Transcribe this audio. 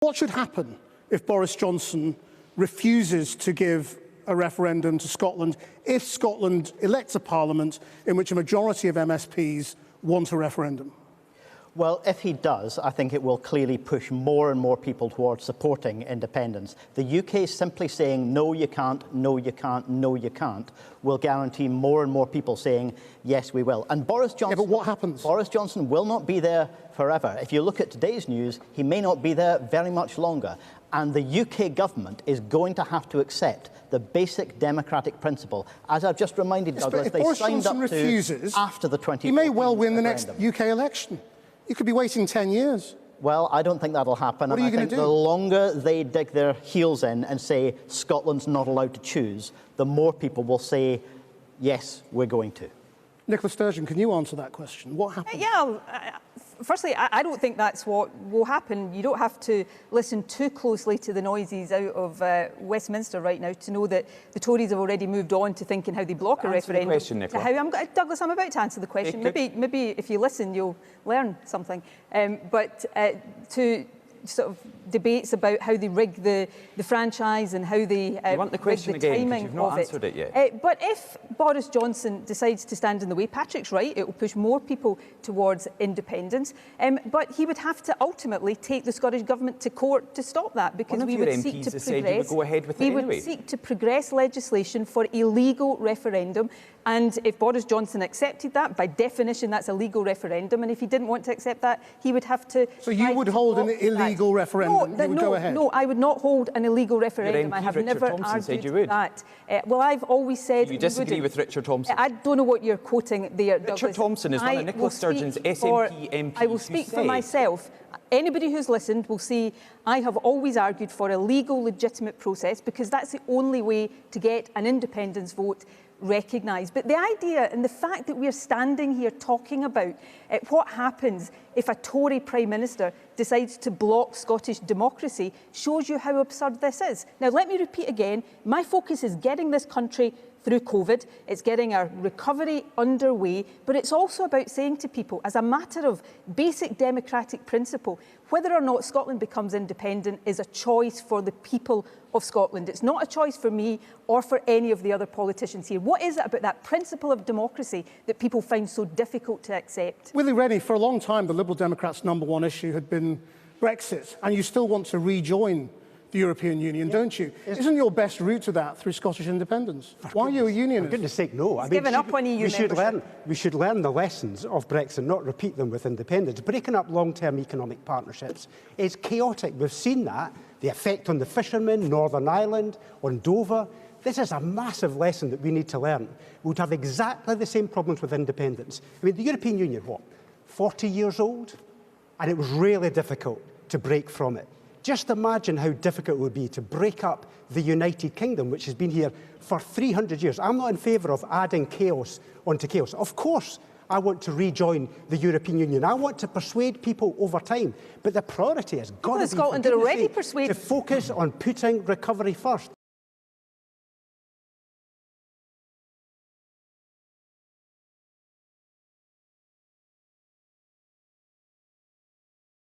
What should happen if Boris Johnson refuses to give a referendum to Scotland if Scotland elects a parliament in which a majority of MSPs want a referendum? Well, if he does, I think it will clearly push more and more people towards supporting independence. The UK simply saying, no, you can't, no, you can't, no, you can't, will guarantee more and more people saying, yes, we will. And Boris Johnson... Yeah, but what happens? Boris Johnson will not be there forever. If you look at today's news, he may not be there very much longer. And the UK government is going to have to accept the basic democratic principle. As I've just reminded Douglas, they signed up to after the 2014 he may well win the next referendum. UK election. You could be waiting 10 years. Well, I don't think that'll happen. What are you going to do? The longer they dig their heels in and say Scotland's not allowed to choose, the more people will say, yes, we're going to. Nicola Sturgeon, can you answer that question? What happens? Firstly, I don't think that's what will happen. You don't have to listen too closely to the noises out of Westminster right now to know that the Tories have already moved on to thinking how they block a referendum. The question, Nicola. Douglas, I'm about to answer the question. Maybe if you listen, you'll learn something. To sort of debates about how they rig the franchise and how they you want the question rig the again, timing you've not of answered it. yet. But if Boris Johnson decides to stand in the way, Patrick's right, it will push more people towards independence. But he would have to ultimately take the Scottish Government to court to stop that, because we would seek to progress. Seek to progress legislation for a legal referendum. And if Boris Johnson accepted that, by definition, that's a legal referendum. And if he didn't want to accept that, he would have to... So you would hold an illegal referendum? You would go ahead? No, I would not hold an illegal referendum. I have never argued that. Well, I've always said... You disagree with Richard Thompson? I don't know what you're quoting there, Douglas. Richard Thompson is one of Nicola Sturgeon's SNP MPs. I will speak for myself. Anybody who's listened will see I have always argued for a legal, legitimate process, because that's the only way to get an independence vote recognised. But the idea and the fact that we're standing here talking about what happens if a Tory Prime Minister decides to block Scottish democracy shows you how absurd this is. Now, let me repeat again, my focus is getting this country through COVID, it's getting our recovery underway, but it's also about saying to people, as a matter of basic democratic principle, whether or not Scotland becomes independent is a choice for the people of Scotland. It's not a choice for me or for any of the other politicians here. What is it about that principle of democracy that people find so difficult to accept? Willie Rennie, for a long time, the Liberal Democrats' #1 issue had been Brexit, and you still want to rejoin the European Union, don't you? Isn't your best route to that through Scottish independence? Why are you a unionist? For goodness sake, no. Given up on EU membership. We should learn the lessons of Brexit, not repeat them with independence. Breaking up long-term economic partnerships is chaotic. We've seen that, the effect on the fishermen, Northern Ireland, on Dover. This is a massive lesson that we need to learn. We would have exactly the same problems with independence. I mean, the European Union, 40 years old? And it was really difficult to break from it. Just imagine how difficult it would be to break up the United Kingdom, which has been here for 300 years. I'm not in favour of adding chaos onto chaos. Of course, I want to rejoin the European Union. I want to persuade people over time. But the priority has got to be Scotland are already persuaded. to focus on putting recovery first.